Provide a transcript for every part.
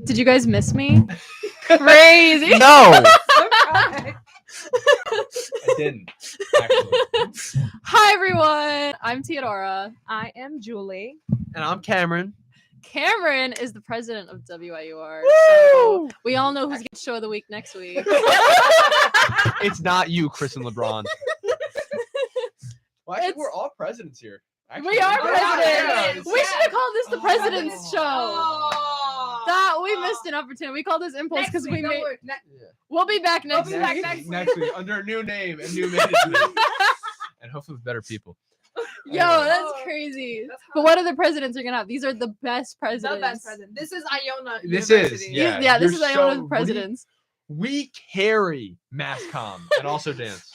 Did you guys miss me? Crazy. No. I didn't. Actually. Hi everyone. I'm Teodora. I am Julie. And I'm Cameron. Cameron is the president of WIUR. Woo! So we all know who's getting show of the week next week. It's not you, Chris and LeBron. Well, actually, It's- we're all presidents here. Actually, We are Oh, presidents. yeah. We should have called this the president's show. Oh. That we missed an opportunity. We called this impulse because we made. Yeah. We'll be back next We'll be back week. next Next week under a new name and new management, and hopefully with better people. Yo, that's crazy. That's But what other presidents are gonna have? These are the best presidents. The best president. This is Iona This University. is, yeah. Yeah, this You're is so- Iona's presidents. We carry mass comm and also dance.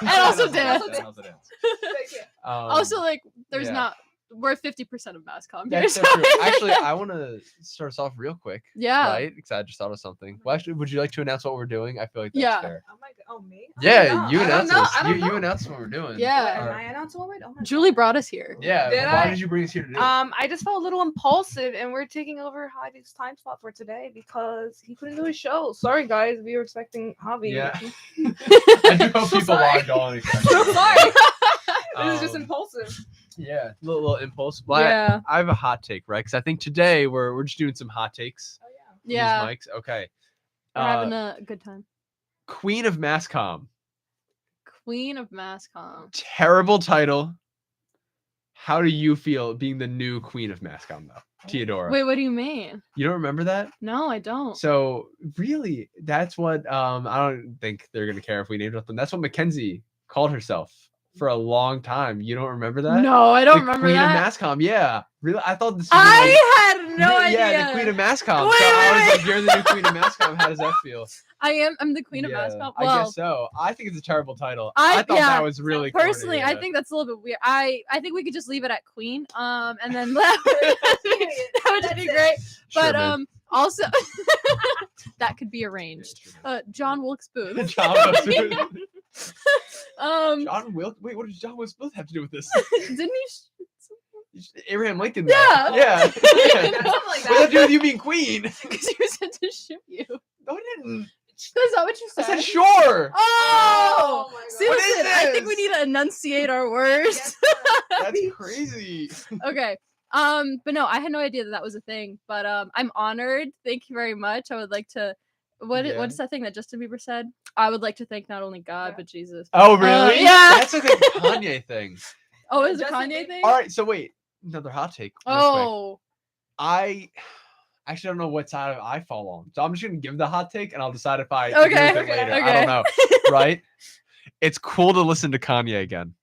And also dance. And also dance. Thank you. Also, like, there's yeah. not. We're 50% of mass comm here. That's so so- true. Actually, I want to start us off real quick. Yeah. Right? Because I just thought of something. Well, actually, would you like to announce what we're doing? I feel like that's Yeah. fair. Oh my god. Oh me? Yeah, you I don't announced know. this. I don't You know. announced what we're doing. Yeah. Am I announcing what we're doing? Oh my Julie God. brought us here. Yeah. Did Why I? did you bring us here to do it? I just felt a little impulsive, and we're taking over Javi's time slot for today because he couldn't do his show. Sorry, guys. We were expecting Javi. Yeah. I do hope So people sorry. logged on. So sorry. This is just Um, impulsive. Yeah, little impulse. Well, Yeah. I have a hot take, right? Because I think today we're just doing some hot takes. Oh yeah. These Yeah. mics. Okay. We're having a good time. Queen of Mass Comm. Queen of mass comm. Terrible title. How do you feel being the new Queen of Mass Comm, though? Teodora. Wait, what do you mean? You don't remember that? No, I don't. So really, that's what I don't think they're gonna care if we named it them. That's what Mackenzie called herself for a long time. You don't remember that? No, I don't The remember Queen that. of Masscom. Yeah, really. I thought this. Was like, I had no idea. Yeah, the Queen of Masscom. Wait, So I was wait, like, "You're the new Queen of Masscom." How does that feel? I'm the queen of mass Yeah, comm. I Well, guess so. I think it's a terrible title. I- I thought yeah, that was really corny, personally, I yeah. think that's a little bit weird. I think we could just leave it at queen. And then that would just be great. Sure, But man. also that could be Yeah, arranged. sure, man. John Wilkes Booth. John Wilkes Booth. John Wait, what does John Wilkes Booth have to do with this? didn't he? Abraham Lincoln. Yeah. Yeah. Yeah, yeah. something like What does that that. do with you being queen? Because he was sent to shoot you. No, I didn't. That's not what you I said. said sure. Oh, Oh my see, God. What is listen, I think we this? need to enunciate our words. Yes, That's crazy. Okay. But no, I had no idea that that was a thing. But I'm honored. Thank you very much. I would like to. Yeah. What's that thing that Justin Bieber said? I would like to thank not only God Yeah. but Jesus. Oh, really? yeah. That's like a Kanye thing. Oh, is it a Justin Kanye Bieber- thing? All right, so wait, another hot take. real quick. Oh, I actually don't know what side I fall on, so I'm just gonna give the hot take, and I'll decide if I agree Okay, with it later. I okay. don't know, right? It's cool to listen to Kanye again.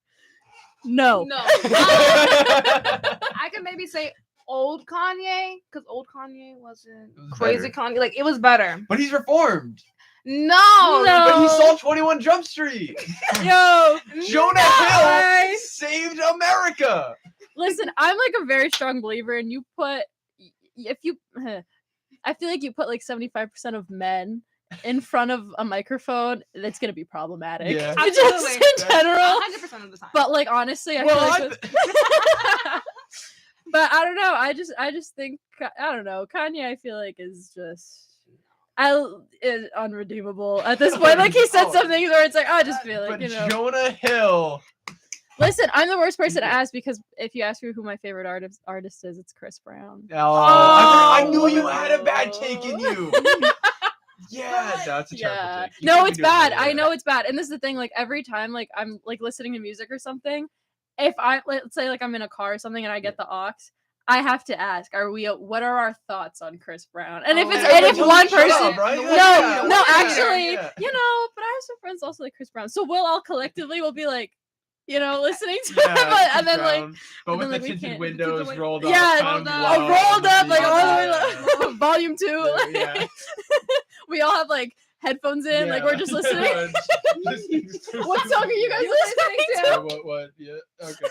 no. No. I could maybe say old Kanye because old Kanye wasn't It was crazy better. Kanye. Like it was better. But he's reformed. No. But he No. saw 21 Jump Street. Yo, Jonah No. Hill saved America. listen, I'm like a very strong believer, and you put if you, I feel like you put like 75% of men in front of a microphone, that's gonna be problematic. Yeah. Just Absolutely. in general. 100% of the time. But like honestly, I Well, feel like but I don't know. I just think I don't know. Kanye, I feel like is just is unredeemable at this point. Like he said Oh. some things where it's like I just feel like but you know. Jonah Hill. Listen, I'm the worst person to ask because if you ask me who my favorite artist is, it's Chris Brown. Oh, I knew you had a bad take in you. Yeah, that's a terrible Yeah. take. You No, can't be it's doing bad. that, I yeah. know it's bad. And this is the thing, like every time like I'm like listening to music or something, if I let's say like I'm in a car or something and I get the aux, I have to ask, what are our thoughts on Chris Brown? And if Oh, it's yeah, and if well, one shut person up, right? No, Yeah, no, yeah, actually, yeah. you know, but I have some friends also like Chris Brown. So we'll all collectively will be like, you know, listening to Yeah, it, but, and Chris then like Brown, but and with then, like, the we tinted can't- windows Tinted rolled yeah, up, kind rolled of up. low, rolled up like all the way yeah. low. Volume 2. Yeah, like, yeah. we all have like headphones in, like we're just listening. What song are you guys listening Yeah, to? what? Yeah. Okay.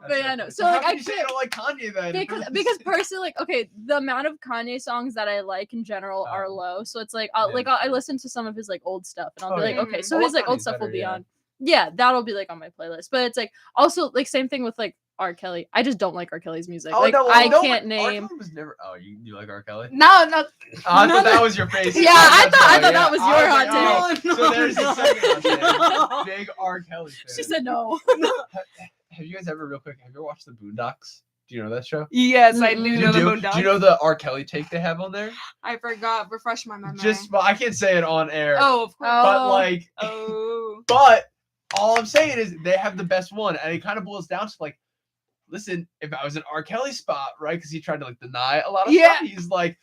But yeah, no. So how like can I you say you can't don't like Kanye then? because personally, like okay, the amount of Kanye songs that I like in general are Oh. low. So it's like Yeah. I listen to some of his like old stuff, and I'll Oh, be like, yeah. okay, so Old his like old Kanye's stuff will better, be yeah. on. Yeah, that'll be like on my playlist. But it's like also like same thing with like R. Kelly. I just don't like R. Kelly's music. Oh, like no, I no, can't R. name. Kelly was never. Oh, you like R. Kelly? No. Oh, I thought that was your face. Yeah, I That's thought why, that was your I hot like, take. oh, so there's the second hot take. Big R. Kelly fan. She said no. Have you guys ever, real quick, have you ever watched the Boondocks? Do you know that show? Yes, I do Mm-mm. know the Do Boondocks. you know the R. Kelly take they have on there? I forgot. Refresh my memory. Well, I can't say it on air. Oh, of course. But Oh. like, Oh. but all I'm saying is they have the best one, and it kind of boils down to like, listen, if I was in R. Kelly's spot, right? Because he tried to like deny a lot of Yeah. stuff. He's like,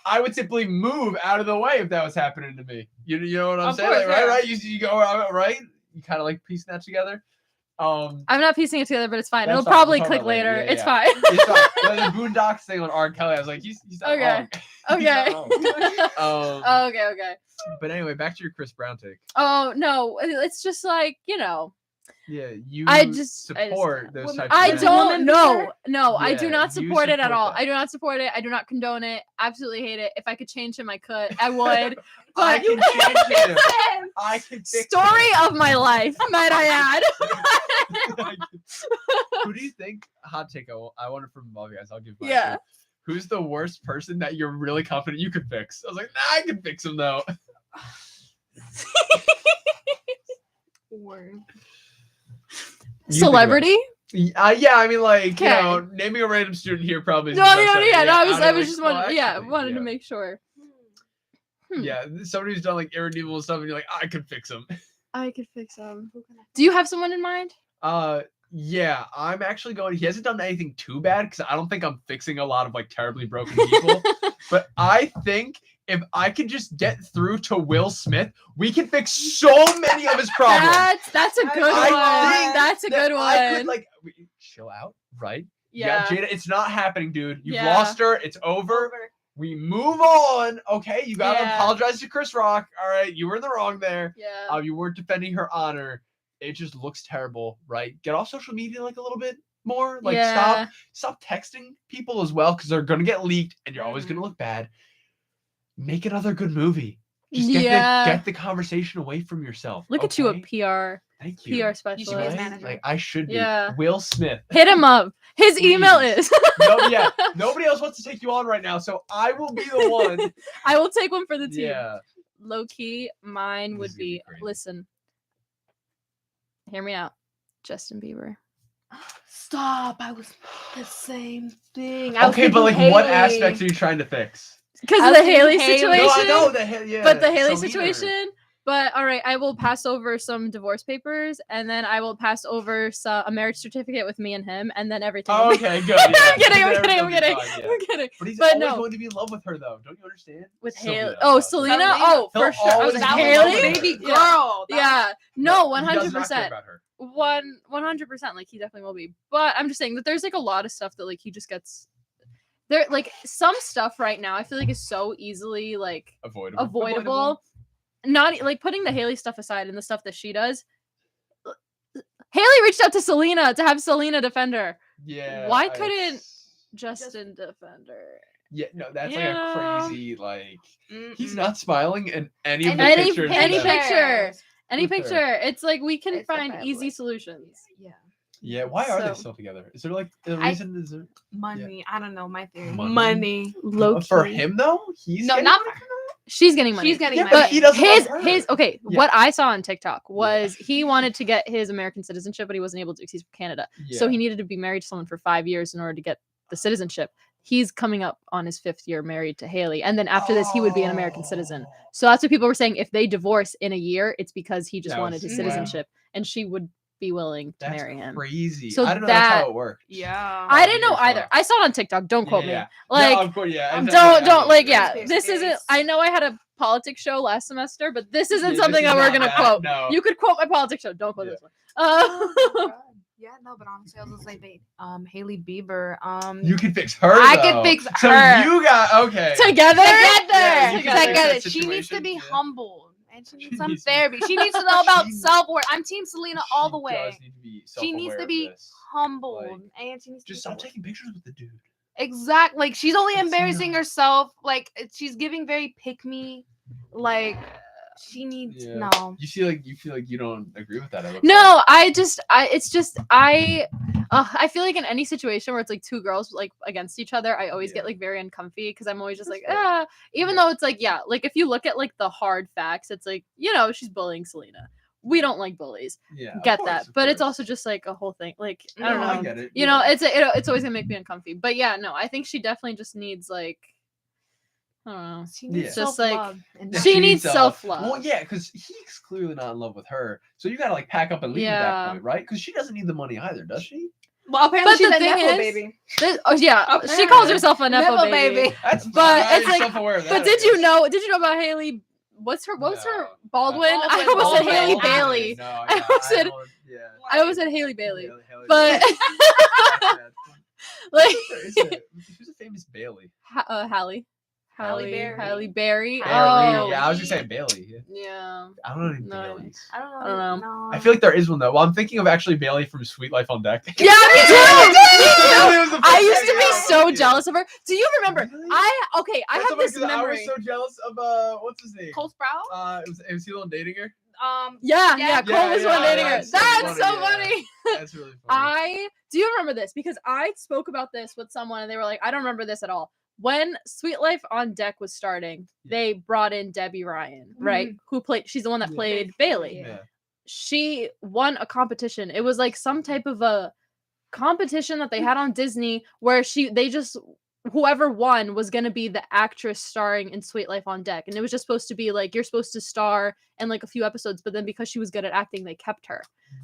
I would simply move out of the way if that was happening to me. You know what I'm Of saying? course, Like, right, yeah. right. You go out, right. You kind of like piecing that together. I'm not piecing it together, but it's fine. That's It'll fine. probably We'll talk click about it later. later. Yeah, It's yeah. fine. It's like, the Boondocks thing on R. Kelly. I was like, he's not Okay. wrong. He's Okay. not wrong. Okay. But anyway, back to your Chris Brown take. Oh no, it's just like Yeah, you I just support those Women- types I of things. don't Women know. No, I do Yeah, not you support it at support all. that. I do not support it. I do not condone it. Absolutely hate it. If I could change him, I could. I would. I But can change him. I can fix story him. of my life, might I add. Who do you think? Hot take. I want it from all of you guys. I'll give mine. Yeah. too. Who's the worst person that you're really confident you could fix? I was like, nah, I can fix him though. Word. You think about Celebrity? it. Yeah, I mean, like, Okay. naming a random student here probably. No, isn't the best no, idea. yeah. No, I was don't know, just well, wanted actually, to make sure. Hmm. Yeah, somebody who's done like irredeemable stuff, and you're like, I could fix him. I could fix him. Do you have someone in mind? Yeah, I'm actually going. He hasn't done anything too bad because I don't think I'm fixing a lot of like terribly broken people. But I think if I could just get through to Will Smith, we can fix so many of his problems. That's a good I one. That's a good I could one. like chill out, right? Yeah. Jada, it's not happening, dude. You've Yeah. lost her. It's over. We move on. Okay, you gotta Yeah. apologize to Chris Rock. All right, you were in the wrong there. Yeah. You weren't defending her honor. It just looks terrible, right? Get off social media like a little bit more. Like Yeah. stop texting people as well because they're gonna get leaked and you're always gonna look bad. Make another good movie. Just get the conversation away from yourself. Look at you, a okay? PR Thank you. PR You specialist. should be his Right? manager. Like I should be. Yeah. Will Smith. Hit him up. His email Please. is. Yeah. Nobody else wants to take you on right now, so I will be the one. I will take one for the team. Yeah. Low key, mine This would is gonna be be. crazy. Listen, hear me out. Justin Bieber. Stop! I was the same thing. I was Okay, but like thinking what Haley. aspect are you trying to fix? Because I of was the Haley thinking Haley. situation. No, I know the yeah. But the Haley Selena. situation. But all right, I will pass over some divorce papers, and then I will pass over a marriage certificate with me and him, and then everything. Oh, will be- okay, good. Yeah. I'm kidding. I'm Then kidding. I'm everything kidding. will be fine, yeah. I'm kidding. But he's But always no. going to be in love with her, though. Don't you understand? With Selena. Haley. Oh, Selena. Selena. Selena. Oh, He'll for sure. I was always like, That was Haley. my baby Yeah. girl. Yeah. No, He does not care 100%. about her. 100%. Like he definitely will be. But I'm just saying that there's like a lot of stuff that like he just gets. There like some stuff right now I feel like is so easily like Avoidable. avoidable. Not like putting the Haley stuff aside and the stuff that she does. Haley reached out to Selena to have Selena defend her. Yeah. Why couldn't Justin defend her? Yeah, no, that's like Yeah. a crazy like. Mm-mm. He's not smiling in any of the Any- pictures. any of them. picture. Any With her. picture. It's like we can It's the find easy family. solutions. Yeah. Yeah, why are they So- still together? Is there like a I- reason? Is there Money. I don't know my theory. Money? Money. Low for key. him though? He's No, getting not money for from She's getting money. She's getting Yeah, money. but he doesn't his love her. okay, Yeah. what I saw on TikTok was he wanted to get his American citizenship, but he wasn't able to because he's from Canada. her. So Yeah. he needed to be married to someone for 5 years in order to get the citizenship. He's coming up on his 5th year married to Haley. And then after this, he would be an American citizen. Oh. So that's what people were saying. If they divorce in a year, it's because he just That wanted was- his yeah. citizenship and she would be willing to That's marry him. crazy. So I don't know that's that- how it worked. Yeah. I didn't know Years either. off. I saw it on TikTok. Don't quote Yeah. me. Like, no, of course, yeah. don't like, yeah. Conspiracy This isn't. theories. I know I had a politics show last semester, but this isn't Yeah, something this that is we're not gonna that, quote. No. You could quote my politics show. Don't quote Yeah. this one. Yeah, no, but honestly, I was gonna say, babe, Haley Bieber. You can fix her. I though. can fix So her. you got okay. Together. Yeah, you can fix Together. that She needs to situation, be yeah. humble and she needs She some needs to- therapy. She needs to know about She- self-worth. I'm team Selena all She the way. does need to be She needs self-aware to of be this. humble Like, and she needs Just to be stop taking pictures with the dude. exact. Like she's only It's embarrassing not- herself. Like she's giving very pick me. Like she needs Yeah. no. You feel like you don't agree with that. It looks No, it's just I feel like in any situation where it's like two girls like against each other, I always get Yeah. like very uncomfy because I'm always just That's like, fair. even Yeah. though it's like, yeah, like if you look at like the hard facts, it's like, you know, she's bullying Selena. We don't like bullies. Yeah, of Get course, that. of But it's course. also just like a whole thing. Like, I don't No, know. I get it. You know, yeah. it's always gonna make me uncomfy. But yeah, no, I think she definitely just needs like, I don't know. She needs Yeah. Just, like, self-love and she needs self-love. Well, yeah, because he's clearly not in love with her, so you gotta like pack up and leave at Yeah. that point, right? Because she doesn't need the money either, does she? Well, apparently But she's the a thing nepo is- baby. Oh yeah, she Apparently. calls herself a nepo, Nepo baby. baby. That's But fine. it's like- Self-aware of that, But I did you guess. know? Did you know about Haley? What was her No. Baldwin? I Baldwin, almost said Baldwin. Haley Baldwin. Bailey. No, I yeah, almost said- don't- yeah. I almost said Haley Bailey. Haley But Bailey. like Who's a famous Bailey? Hallie. Halle Berry. Halle Berry. Bailey. Oh, Yeah, I was just saying Bailey. Yeah. yeah. I don't know any No. Baileys. I don't know. I don't know. I feel like there is one though. Well, I'm thinking of actually Bailey from Sweet Life on Deck. Yeah, me too. Bailey was the I first used to thing be I so thought. jealous of her. Do you remember? Really? I have That's so funny this 'cause I memory. was so jealous of what's his name? Cole Sprout. Was he the one dating her? Yeah, Yeah, Cole was the one yeah, dating her. that's That's so so funny, funny. That's really funny. Do you remember this? Because I spoke about this with someone and they were like, I don't remember this at all. When Sweet Life on Deck was starting, Yeah. they brought in Debbie Ryan, right? She's the one that Yeah. played Bailey. Yeah. She won a competition. It was like some type of a competition that they had on Disney where whoever won was going to be the actress starring in Sweet Life on Deck. And it was just supposed to be like, you're supposed to star in like a few episodes, but then because she was good at acting, they kept her.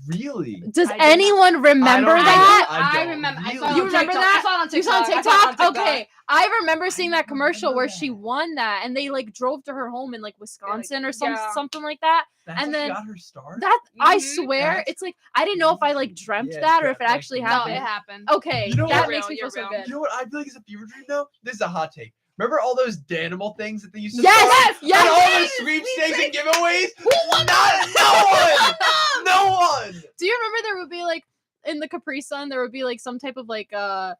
Really? Does I did not- anyone remember I don't that? I I don't remember. I really. saw it You on remember TikTok. that? I saw it on You saw it on TikTok. I saw it TikTok? on TikTok. Okay. I remember seeing that commercial remember where that. she won that and they like drove to her home in like Wisconsin or yeah. something like that. That's and how she then- got her start. That I Mhm. swear, That's it's like I didn't know if I like dreamt Yeah, that or if it like, actually no, No, happened. it happened. Okay, You know that what? makes me You're feel so real. good. You know what I feel like is a fever dream though? This is a hot take. Remember all those Danimal things that they used to Yes, start? yes, And all yes, the sweepstakes and giveaways? No one! No one! Do you remember there would be like in the Capri Sun there would be like some type of like Yeah,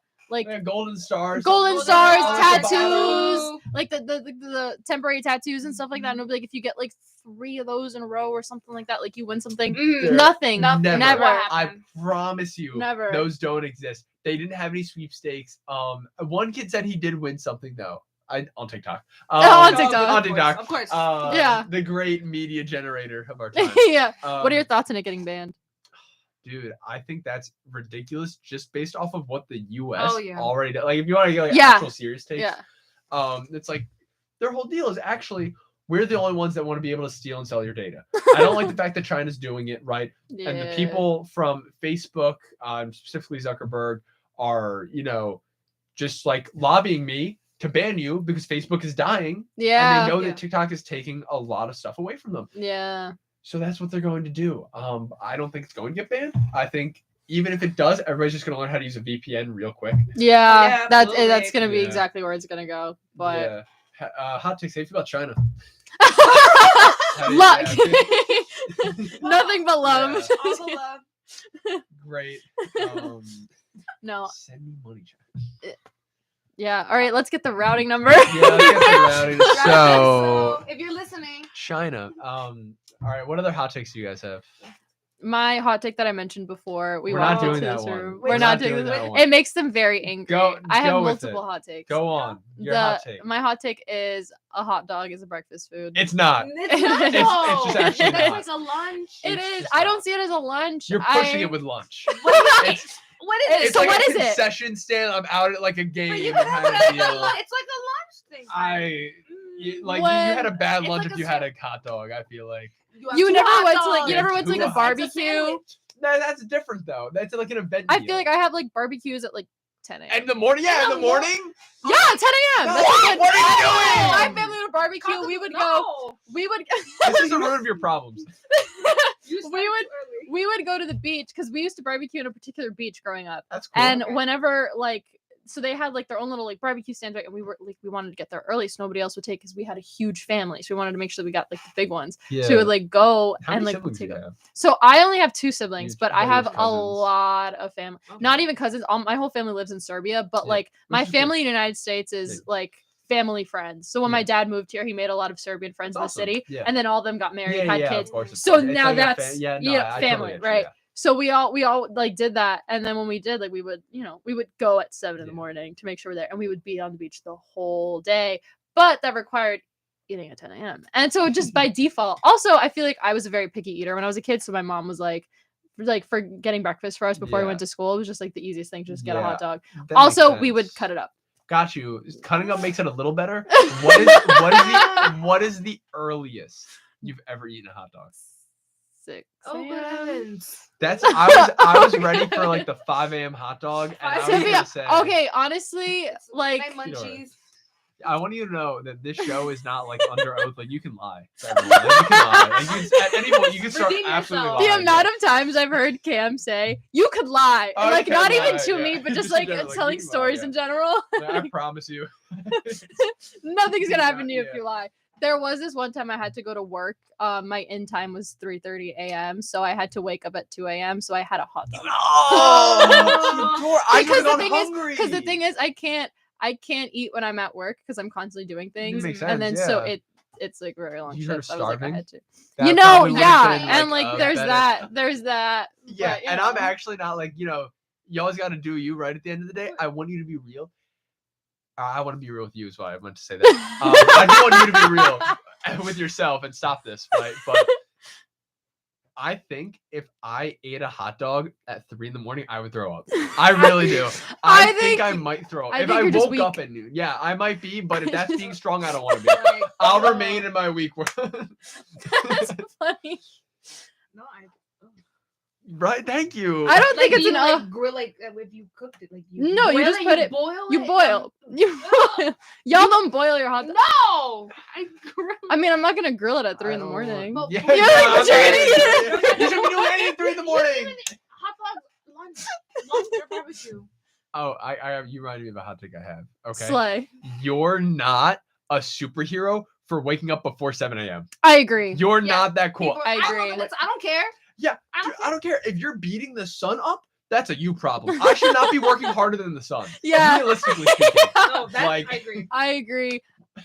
golden stars. golden something stars, like that. tattoos, like the temporary tattoos and stuff like that. And it'll be like if you get like 3 of those in a row or something like that, like you win something. Mhm. Nothing. Never. Never. What I happened? promise you, Never. those don't exist. They didn't have any sweepstakes. One kid said he did win something though. On TikTok. On No, TikTok. On of TikTok. course. Yeah. The great media generator of our time. Yeah. What are your Um, thoughts on it getting banned? Dude, I think that's ridiculous just based off of what the US Oh, yeah. already does. Like if you want to get like Yeah. actual serious takes, Yeah. it's like their whole deal is actually we're the only ones that want to be able to steal and sell your data. I don't like the fact that China's doing it, right? Yeah. And the people from Facebook, specifically Zuckerberg, are, just like lobbying me to ban you because Facebook is dying. Yeah. And they know Yeah. that TikTok is taking a lot of stuff away from them. Yeah. So that's what they're going to do. I don't think it's going to get banned. I think even if it does, everybody's just going to learn how to use a VPN real quick. Yeah. That's absolutely. gonna be Yeah. exactly where it's gonna go. But Yeah. Hot takes. How you feel about China? luck. Yeah, Nothing but love. Yeah. All the love. Great. No. Send me money, China. Yeah. All right. Let's get the routing number. Yeah, let's get the routing. So, if you're listening, China. All right. What other hot takes do you guys have? My hot take that I mentioned before. We're not walked doing into that this one. room. We're We're not not doing doing this. that one. It makes them very angry. Go- I have go with multiple it. hot takes. Go on. Your hot take. My hot take is a hot dog is a breakfast food. It's not. it's not. It's though. just actually It's not. like a lunch. It It's is. just I not. don't see it as a lunch. You're pushing I- it with lunch. What It's, is it? it's So like what a is it? concession stand. I'm out at like a game. But you can have kind it of like a deal. lunch. It's like a lunch thing. You had a bad It's lunch like if a you had sa- a hot dog. I feel like. have You two never hot went to like dogs. you never went to like Two a hot dogs. It's a barbecue. sandwich. No, that's different though. That's like an event. I deal. feel like I have like barbecues at like 10 a.m. in the morning. Yeah, in the morning. Yeah, 10 a.m. No, That's a good- what are you doing? My family would barbecue. We would go. We would. This is the root of your problems. You We started would- early. We would go to the beach because we used to barbecue in a particular beach growing up. That's cool. And Okay. whenever like, so they had like their own little like barbecue stands, right? And we were like, we wanted to get there early so nobody else would take because we had a huge family, so we wanted to make sure that we got like the big ones. yeah. So we would like go How and many like siblings do take you them. have? So I only have 2 siblings, Your but I brothers, have a cousins. lot of family. Okay. Not even cousins. All my whole family lives in Serbia, but Yeah, like my which is good. family in the United States is Big. like family friends. So when Yeah. my dad moved here, he made a lot of Serbian friends That's in the awesome. city, Yeah. and then all of them got married, yeah, had yeah, kids. of course, of So course. It's now like a that's yeah, no, yeah, I totally family, get you, right? yeah. So we all like did that, and then when we did, like we would go at 7 in the Yeah. morning to make sure we're there, and we would be on the beach the whole day. But that required eating at 10 a.m. And so just by default, also I feel like I was a very picky eater when I was a kid. So my mom was like for getting breakfast for us before we Yeah. went to school, it was just like the easiest thing to just get a Yeah, hot dog. that makes Also, we would sense. cut it up. Got you. Cutting up makes it a little better. What is the earliest you've ever eaten a hot dog? 6 Oh, good a.m. heavens. That's I was ready for like the 5 a.m. hot dog, and I was To be- gonna say, okay, honestly, It's like my munchies. I want you to know that this show is not like under oath. Like you can lie to everyone. Like, you can lie. Like, at any point you can start Redeem absolutely yourself. the lying. amount of times I've heard Cam say, "You could lie," Oh, and, you like can not even lie, to yeah. me, but just Just in like general, like, telling you can lie, stories yeah. in general. I promise you. Nothing's gonna happen to you if Yeah. you lie. There was this one time I had to go to work. My in time was 3:30 a.m., so I had to wake up at 2 a.m. So I had a hot dog. Oh, Teodora, I Because would've the gone thing is, hungry. because the thing is, I can't eat when I'm at work because I'm constantly doing things, Makes and then so sense, it's like very long You heard shifts. of I was like, I starving? had to. That You know, probably would've yeah, been, and like a there's better- that. Yeah, but, you and I'm know. actually not like, you always got to do you right at the end of the day. I want you to be real. I want to be real with you, is why I meant to say that. I do want you to be real with yourself and stop this, right? But I think if I ate a hot dog at 3 a.m, I would throw up. I really do. I think I might throw up. I If think I you're just woke up weak. at noon, yeah, I might be. But if that's being strong, I don't want to be. Like, I'll oh, remain in my weak world. That's funny. No, Right? Thank you. I don't think like it's you an like grill like if you cooked it like you No, you grill just put it- boil You it? boil. You boil. Y'all don't boil your hot dog. No, I grill. I mean, I'm not gonna grill it at 3 I in the don't- morning. Well, Yeah, yeah, yeah, but you're gonna eat it. You should be doing anything at 3 a.m. Hot dogs, lunch or barbecue. Oh, I you reminded me of a hot take I have. Okay. Slay. You're not a superhero for waking up before 7 a.m. I agree. You're Yeah, not that cool. People- I don't know, agree. I don't care. Yeah, I dude, don't I don't care. If you're beating the sun up, that's a you problem. I should not be working harder than the sun. Yeah. Realistically speaking. No, that Like- I agree. I agree.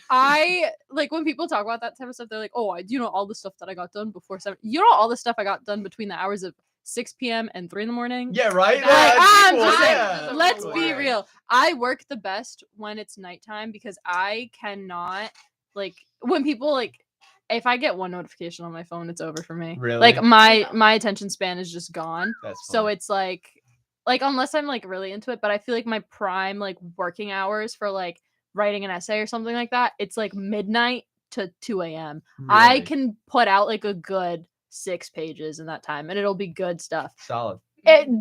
I like when people talk about that type of stuff. They're like, "Oh, do you know all the stuff that I got done before 7?" You know all the stuff I got done between the hours of 6 p.m. and 3 in the morning. Yeah, right? Like, Yeah, I'm cool, just saying, yeah. let's Cool. be Yeah. real. I work the best when it's nighttime because I cannot like when people like if I get one notification on my phone, it's over for me. Really? Like Yeah. my attention span is just gone. That's So funny. it's like unless I'm like really into it, but I feel like my prime like working hours for like writing an essay or something like that, it's like midnight to 2 a.m. I Really can put out like a good 6 pages in that time and it'll be good stuff. solid.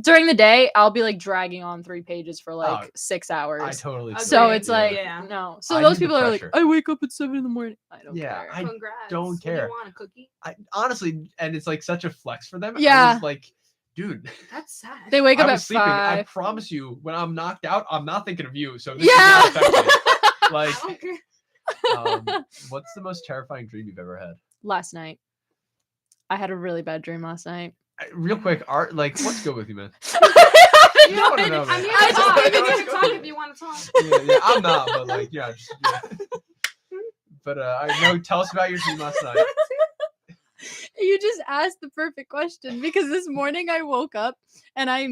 During the day, I'll be like dragging on 3 pages for like Oh, 6 hours. I totally So Agreed. it's like Yeah. no. So I those need the people are like, pressure. I wake up at 7 in the morning. I don't Yeah, care. I Congrats. don't What do care. you want, a cookie? honestly, and it's like such a flex for them. I Yeah. was like, dude, That's sad. They wake I up was at sleeping. I 5. promise you, when I'm knocked out, I'm not thinking of you. So this Yeah. is not affecting it. Like, I don't care. what's the most terrifying dream you've ever had? Last night. I had a really bad dream last night. Real quick, Art, like, what's good with you, man? You I wanna know, I'm man. here I to just talk. wanna I'm get here you- to talk if you want to talk. Yeah, I'm not, but like, yeah. But I know. Tell us about your dream last night. You just asked the perfect question because this morning I woke up and I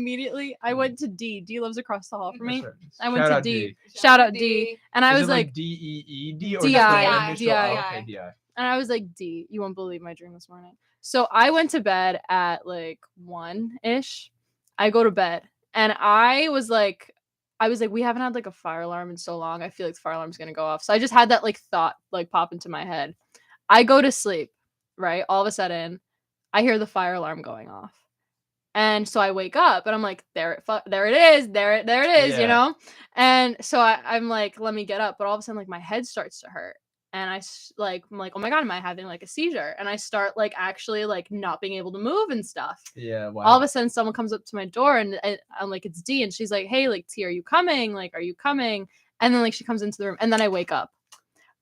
went to D. D lives across the hall from me. That's right. I went Shout to out D. Shout out D. And I Is was it like, DEED or DI, just the initial? DI. Oh, okay, DI. and I was like, D, you won't believe my dream this morning. So I went to bed at like 1-ish. I go to bed and I was like, we haven't had like a fire alarm in so long. I feel like the fire alarm's gonna go off. So I just had that like thought like pop into my head. I go to sleep, right? All of a sudden, I hear the fire alarm going off. And so I wake up and I'm like, there it is, there it is, you Yeah. know? And so I'm like, let me get up. But all of a sudden, like my head starts to hurt. And I'm like, oh my God, am I having like a seizure? And I start like actually like not being able to move and stuff. Yeah. Wow. All of a sudden, someone comes up to my door and I'm like, it's D. And she's like, hey, like, T, are you coming? Like, are you coming? And then like she comes into the room and then I wake up.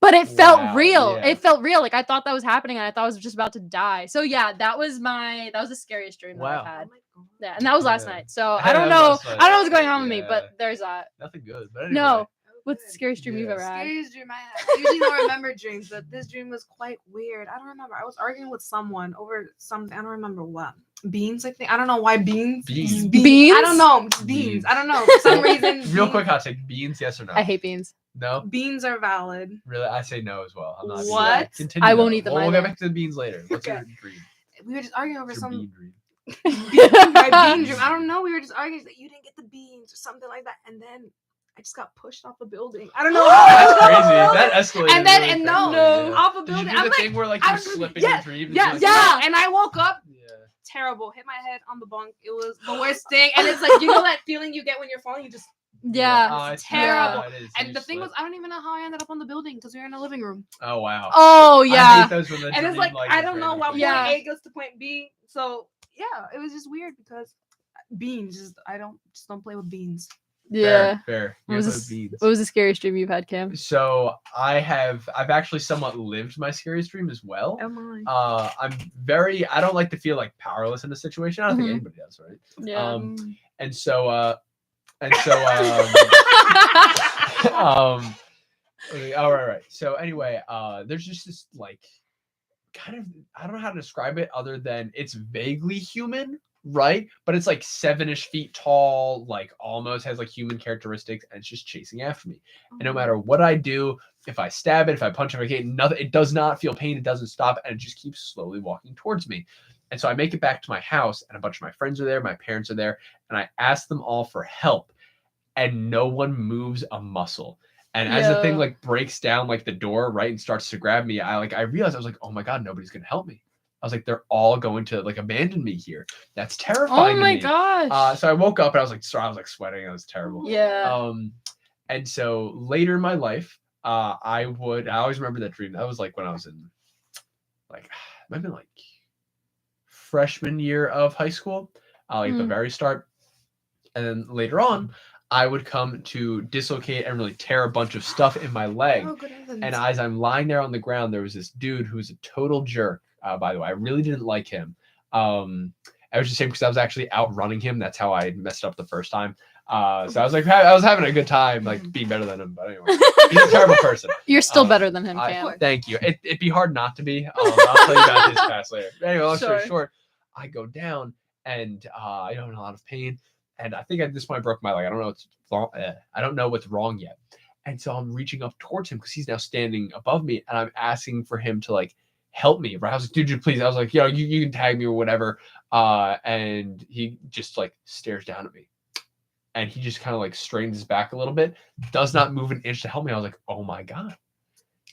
But it felt Wow, real. yeah. It felt real. Like I thought that was happening and I thought I was just about to die. So yeah, that was the scariest dream that Wow. I've had. Oh my God. Yeah, and that was last Yeah. night. So That I don't was know. last night. I don't know what's going on with me, Yeah. but there's that. Nothing good. But anyway. No. Oh, What's the good. scariest dream you've Yeah. ever had? Scariest dream I had. I usually don't remember dreams, but this dream was quite weird. I don't remember. I was arguing with someone over something. I don't remember what. beans. I think I don't know why beans. Beans. Beans? I don't know beans. Beans. I don't know for some reason. Real quick hot take: beans, yes or no? I hate beans. No, Beans are valid. really, I say no as well. I'm not. a bean What? guy. Continue, I won't though. eat them We'll get either. back to the beans later. What's your Okay. dream? We were just arguing over What's your some bean dream? my bean dream. I don't know. We were just arguing that you didn't get the beans or something like that, and then I just got pushed off a building. I don't know. That's crazy. That escalated. And then really and quickly, no, yeah. off a Did building. you do I'm the like, thing where like you I'm- slip in yeah, your dream? yeah, like, yeah. And I woke up Yeah. terrible. Hit my head on the bunk. It was the worst thing. And it's like, you know that feeling you get when you're falling? You just. Yeah. It's terrible. it is. And You the thing was, slip. I don't even know how I ended up on the building because we were in a living room. Oh wow. Oh I yeah. hate those when the And it's dream, like, I is don't know random why things. Yeah. point A goes to point B. So yeah, it was just weird because beans. I just don't play with beans. Yeah. Fair. What You was have this- those beans. What was the scariest dream you've had, Cam? So I've actually somewhat lived my scariest dream as well. Oh my. I don't like to feel like powerless in a situation. I don't think Mhm. anybody does, right? Yeah. And so all right. So anyway, there's just this like kind of, I don't know how to describe it other than it's vaguely human, right? But it's like 7-ish feet tall, like almost has like human characteristics, and it's just chasing after me. And no matter what I do, if I stab it, if I punch it, if I hit nothing, it does not feel pain, it doesn't stop, and it just keeps slowly walking towards me. And so I make it back to my house, and a bunch of my friends are there, my parents are there, and I ask them all for help, and no one moves a muscle. And as the thing Yo. like breaks down like the door, right, and starts to grab me, I realized, I was like, oh my God, nobody's gonna help me. I was like, they're all going to like abandon me here. That's terrifying. Oh to my me. gosh. So I woke up and I was like sweating. It was terrible. Yeah. And so later in my life, I always remember that dream. That was like when I was in like maybe like freshman year of high school, like the very start. And then later on, I would come to dislocate and really tear a bunch of stuff in my leg. Oh, good heavens. And as I'm lying there on the ground, there was this dude who was a total jerk. By the way, I really didn't like him. I was just saying because I was actually outrunning him. That's how I messed up the first time. So I was like, I was having a good time, like being better than him. But anyway, he's a terrible person. You're still better than him, Cam. Thank you. It'd be hard not to be. I'll tell you about his past later. But anyway, long story Sure. short, I go down and I'm in a lot of pain. And I think at this point I broke my leg. I don't know what's wrong. I don't know what's wrong yet. And so I'm reaching up towards him because he's now standing above me, and I'm asking for him to like help me. Right? I was like, dude, please. I was like, you can tag me or whatever. And he just like stares down at me, and he just kind of like strains his back a little bit, does not move an inch to help me. I was like, oh my God,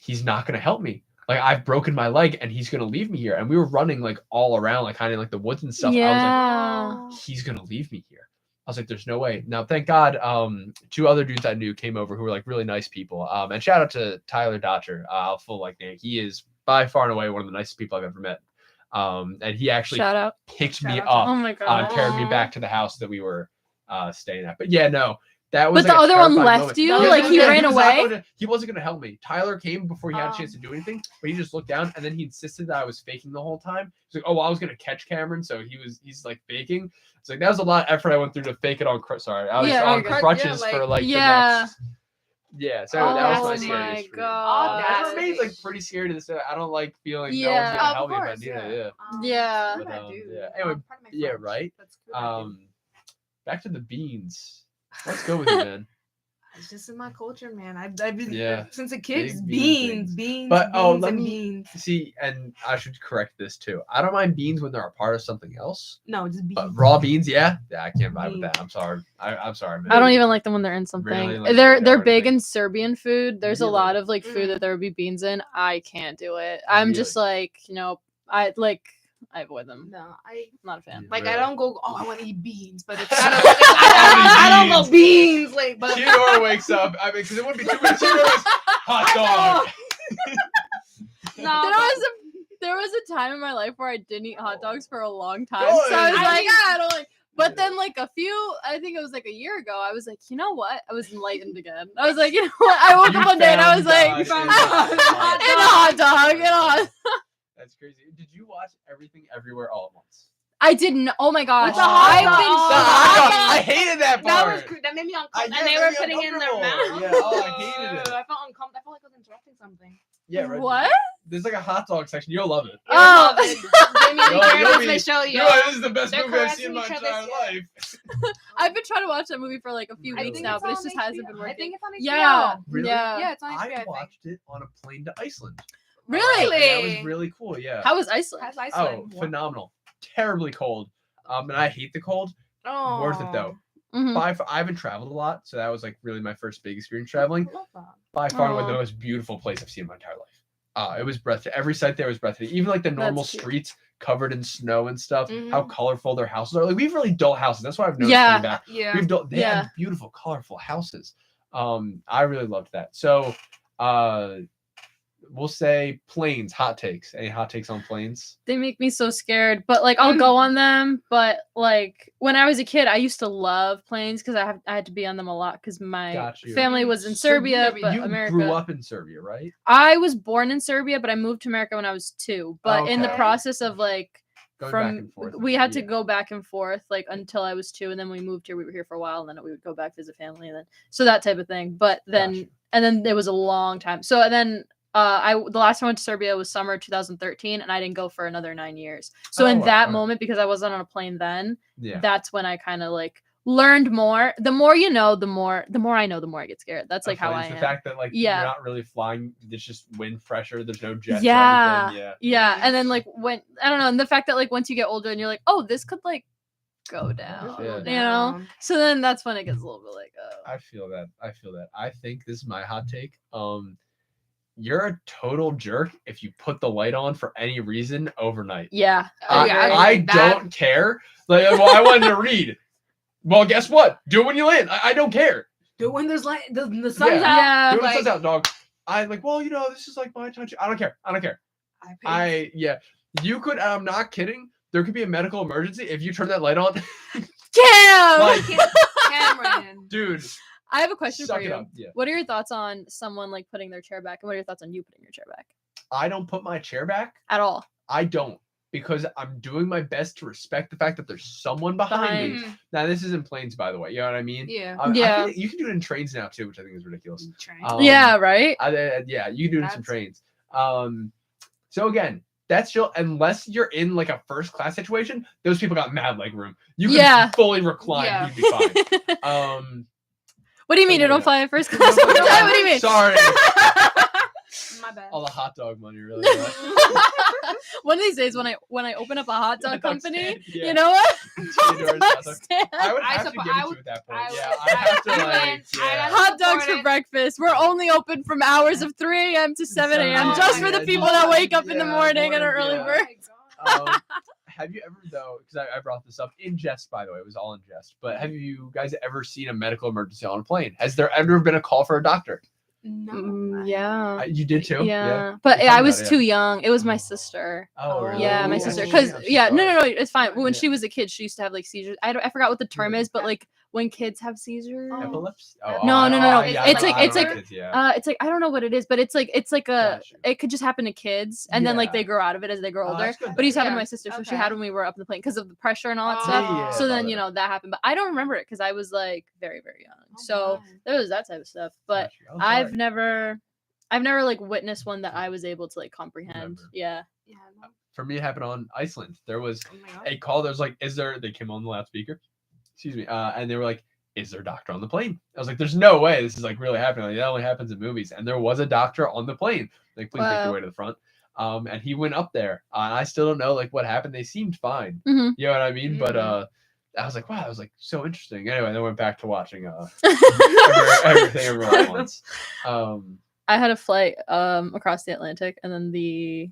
he's not gonna help me. Like I've broken my leg, and he's gonna leave me here. And we were running like all around, like kind of like the woods and stuff. I was Yeah. like, he's gonna leave me here. I was like, there's no way. Now, thank God, 2 other dudes I knew came over who were like really nice people. And shout out to Tyler Dotcher, full like name. He is by far and away one of the nicest people I've ever met. And he actually Shout out. picked Shout me out to up, Oh my god. carried me back to the house that we were staying at. But yeah, no, that was. But the like, a other one terrifying left moment. you? Yeah, Like, he ran was not away? going to- he wasn't going to help me. Tyler came before he had a Oh. chance to do anything, but he just looked down, and then he insisted that I was faking the whole time. He's like, "Oh, well, I was going to catch Cameron," so he's like faking. It's like that was a lot of effort I went through to fake it on. Sorry, I was Yeah, on you're good. crutches Yeah, for like Yeah. the next. Yeah, so that was my Oh scariest my dream. god. That Audacity. remains like pretty scary to this day. I don't like feeling no Yeah. one's gonna Of help me if I course, need it. Yeah. Yeah. Good But, I do. yeah. Anyway, Pardon my yeah, French. right. That's good I do. Back to the beans. Let's go with it, man. It's just in my culture, man. I've been Yeah. since a kid. Big Beans, bean beans, But, beans, oh, let and me- beans. See, and I should correct this too. I don't mind beans when they're a part of something else, No, just beans. but raw beans, yeah, I can't vibe with that. I'm sorry. I'm sorry, man. I don't even like them when they're in something. Really? Like, they're really they're hard to big make. in Serbian food. There's a Really? lot of like food Mm. that there would be beans in. I can't do it. I'm just like, I avoid them. No, I'm not a fan. like Really? I don't go. Oh, I want to eat beans, but it's kind of. I don't go beans, like. But Teodora wakes up. I mean, because it wouldn't be too much. Teodora was hot dog. no, There was a time in my life where I didn't eat hot dogs for a long time. Good. So I was I like, think- I don't like. But then, like I think it was like a year ago, I was like, you know what? I was enlightened again. I was like, you know what? I woke You up one day and I found was like, God You found in God. the in a hot dog, in a hot. That's crazy. Did you watch Everything Everywhere All at Once? I didn't. Oh my gosh! With the hot I've dog. been Oh, dying. I hated that that part. was that made me I uncomfortable, get and they it, were made me putting it in their uncomfortable. mouth. Yeah, oh, I hated it. I felt uncomfortable. I felt like I was interrupting something. Yeah, right. What? there's like a hot dog section. You'll love it. Oh. Jamie and You'll Candace be- may show you. You're like, this is the best They're movie I've seen in my caressing each entire other's- life. I've been trying to watch that movie for like a few I weeks think now, it's but it on just hasn't been HBO. working. I think it's on HBO. Yeah. Really? Yeah. Yeah, it's on HBO. I I think. watched it on a plane to Iceland. Really? That was really cool. Yeah. How was Iceland? Has Oh, Iceland. phenomenal. Terribly cold. And I hate the cold. Oh. Worth it though. Mhm. I haven't traveled a lot, so that was like really my first big experience traveling. I love that. By far and away the Aw. most beautiful place I've seen in my entire life. It was breathtaking. Every site there was breathtaking. Even like the normal That's cute. streets covered in snow and stuff. How Mhm. colorful their houses are. Like we have really dull houses. That's why I've noticed Yeah. coming back. Yeah. We've dull. They Yeah. have beautiful, colorful houses. I really loved that. So, we'll say planes. Hot takes. Any hot takes on planes? They make me so scared, but like I'll go on them. But like when I was a kid, I used to love planes because I had to be on them a lot because my Got you. family was in So Serbia, but you America. grew up in Serbia, right? I was born in Serbia, but I moved to America when I was 2. But in the Okay. process of like Going back from and forth. we had to Yeah. go back and forth like until I was 2, and then we moved here. We were here for a while, and then we would go back visit family, and then so that type of thing. But then Gotcha. and then it was a long time. So and then the last time I went to Serbia was summer 2013, and I didn't go for another 9 years. So Oh, in wow, that okay. moment, because I wasn't on a plane then, Yeah. that's when I kind of like learned more. The more you know, the more I know, the more I get scared. That's like how I It's am. the fact that like Yeah. you're not really flying. There's just wind pressure. There's no jets. Yeah. Or anything. Yeah. Yeah, Mhm. and then like when I don't know, and the fact that like once you get older and you're like, oh, this could like go down, Yeah. you know. So then that's when it gets a little bit like, oh, I feel that. I think this is my hot take. You're a total jerk if you put the light on for any reason overnight. yeah. Oh, yeah, agree. I I agree. That- don't care. Like, well, I wanted to read. Well, guess what? Do it when you land. I don't care. Do it when there's light. The sun's Yeah. out. Yeah. Do it when the like- sun's out, dog. I'm like, well, this is like my touch. I don't care. Yeah. You could. I'm not kidding. There could be a medical emergency if you turn that light on. Cam! Like, Cameron. dude, I have a question suck for it you. up. Yeah. What are your thoughts on someone like putting their chair back, and what are your thoughts on you putting your chair back I don't put my chair back. at all? I don't, because I'm doing my best to respect the fact that there's someone behind me. Mhm. Now, this is in planes, by the way. You know what I mean? Yeah. I Yeah. think you can do it in trains now too, which I think is ridiculous. Train. Yeah, right. Yeah, you can do it in some That's- trains. So again, that's still, unless you're in like a first class situation, those people got mad leg room. You can Yeah. fully recline, Yeah. you'd be fine. What do you mean you yeah. don't fly in first class? What do you mean? Sorry, My bad. all the hot dog money really. One of these days when I open up a hot dog Hot dog company, stand, yeah. you know what? Teodora's hot dog- Stand. I would I have to suppo- give I it to would- you at that point. I Yeah, would- I have to I like. went- I Yeah. got- Hot dogs Support for it. breakfast. We're only open from hours of 3 a.m. to 7 a.m. Oh just my for the God. people that wake up in the Yeah, morning and are morning, early yeah. bird. Have you ever though? Because I brought this up in jest, by the way. It was all in jest. But have you guys ever seen a medical emergency on a plane? Has there ever been a call for a doctor? No. Yeah. You did too. Yeah. But Tell I me was about it, too young. It was my sister. Oh, really? Yeah, my Oh, sister. yeah, Because she's yeah, no, fine. no, it's fine. When Yeah. she was a kid, she used to have like seizures. I forgot what the term is, but like when kids have seizures. Oh. Epilepsy? No, no, no. yeah, It's I like- don't it's know like- kids, yeah. It's like I don't know what it is, but it's like a Got you. it could just happen to kids, and then like Yeah. they grow out of it as they grow Oh, older. that's good But it used to happen to Yeah. my sister, so she Okay. had when we were up in the plane because of the pressure and all that Oh. stuff. Yeah, So I then saw that. that happened, but I don't remember it because I was like very very young. Oh, So my. there was that type of stuff, but Got you. Oh, I've sorry. never like witnessed one that I was able to like comprehend. Remember. Yeah. Yeah, no. For me, it happened on Iceland. There was Oh my God. a call. There was like, they came on the loudspeaker. Excuse me. And they were like, is there a doctor on the plane? I was like, there's no way this is like really happening. Like, that only happens in movies. And there was a doctor on the plane. Like, please make Wow. your way to the front. And he went up there. I still don't know like what happened. They seemed fine. Mhm. You know what I mean? But Mhm. I was like, wow, that was like so interesting. Anyway, then I went back to watching everything everyone at once. I had a flight across the Atlantic, and then the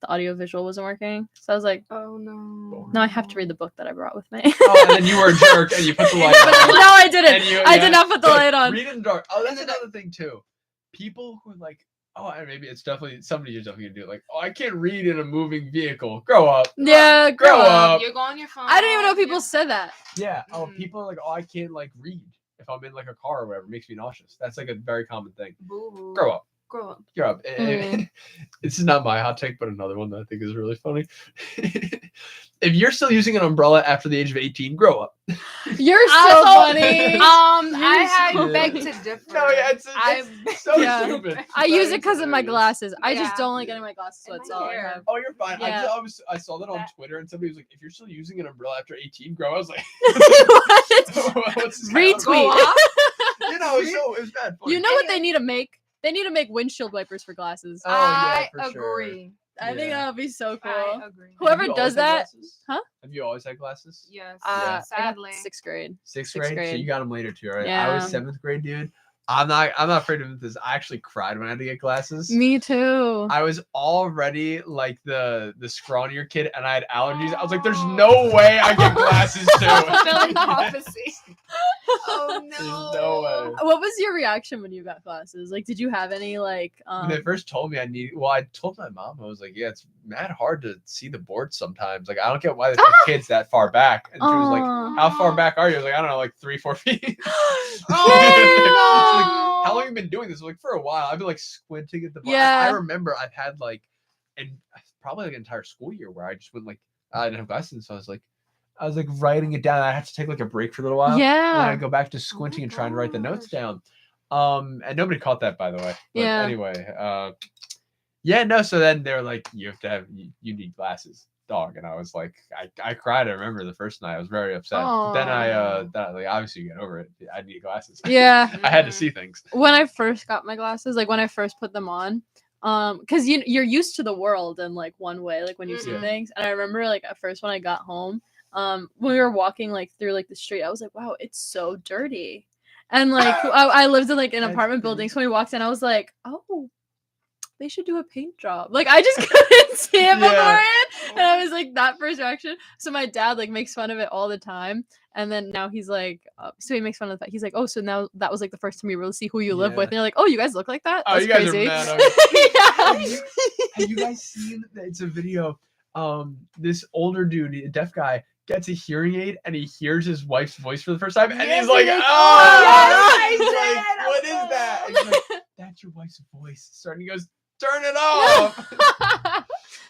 audio visual wasn't working. So I was like, Oh no. no, I have to read the book that I brought with me. Oh, and then you were a jerk and you put the light But on. no, I didn't. And you- I yeah. did not put the Look, light on. Read in the dark. Oh, that's And then another thing too. People who like, oh, and maybe it's definitely somebody who's definitely gonna do it. Like, oh, I can't read in a moving vehicle. Grow up. Yeah, Grow grow up. up. You go on your phone. I didn't even know people yeah. said that. Yeah. Oh, Mhm. people are like, oh, I can't like read if I'm in like a car or whatever. It makes me nauseous. That's like a very common thing. Boo-hoo. Grow up. Grow up. Grow up. Mm. This is not my hot take, but another one that I think is really funny. If you're still using an umbrella after the age of 18, grow up. You're so Also, funny. I so beg funny. to differ. No, yeah, it's so Yeah. stupid. I use it That because is of my hilarious. glasses. I just Yeah. don't like getting my glasses wet. And That's my all I hair. have. Oh, you're fine. Yeah. I saw that on That- Twitter, and somebody was like, "If you're still using an umbrella after 18, grow." I was like, What? "What's this guy on Retweet. Go off. You know, it was bad. Funny. You know what they need to make? They need to make windshield wipers for glasses. Oh, yeah, I for sure. agree. I think yeah. that would be so cool. I agree. Whoever Have you does always had that- glasses? Huh? Have you always had glasses? Yes. Yeah. I got Sadly. 6th grade. Sixth Sixth grade? So grade. you got them later too, right? I Yeah. was 7th grade, dude. I'm not afraid of this. I actually cried when I had to get glasses. Me too. I was already like the scrawnier kid, and I had allergies. I was like, "There's no way I get glasses Fulfilling too." prophecy. Oh no. There's no way. What was your reaction when you got glasses? Like, did you have any like? When they first told me I told my mom, I was like, "Yeah, it's mad hard to see the board sometimes. Like, I don't get why they put kids that far back." And she was like, Aw. "How far back are you?" I was like, "I don't know, like 3-4 feet." Oh, Like, no. how long have you been doing this? Like, for a while. I've been like squinting at the board. Yeah. I remember I've had like, and probably like an entire school year where I just went like, I didn't have glasses, so I was like writing it down. I had to take like a break for a little while. And then Yeah. I'd go back to squinting and trying to write the notes down. And nobody caught that, by the way. But Yeah. anyway, yeah, no. So then they're like, you need glasses, dog. And I was like, I cried. I remember the first night I was very upset. But then like obviously you get over it. I need glasses. Yeah. I had to see things. When I first got my glasses, like when I first put them on, because you're used to the world in like one way, like when you see Mhm. things. And I remember like at first when I got home, when we were walking like through like the street, I was like, wow, it's so dirty. And like I lived in like an That's apartment crazy. building, so when we walked in, I was like, oh, they should do a paint job. Like I just couldn't see it Yeah. beforehand, and I was like that first reaction. So my dad like makes fun of it all the time, and then now he's like, so he makes fun of that. He's like, oh, so now that was like the first time you really see who you live Yeah. with, and you're like, oh, you guys look like that. Oh, That's you guys crazy. are mad. Okay. Yeah. Have you guys seen? It's a video. This older dude, a deaf guy, gets a hearing aid and he hears his wife's voice for the first time, and Yes, he's like, it is. "Oh, Yes, he's I like, did. what is that?" And he's like, "That's your wife's voice." Starting, he goes, "Turn it off."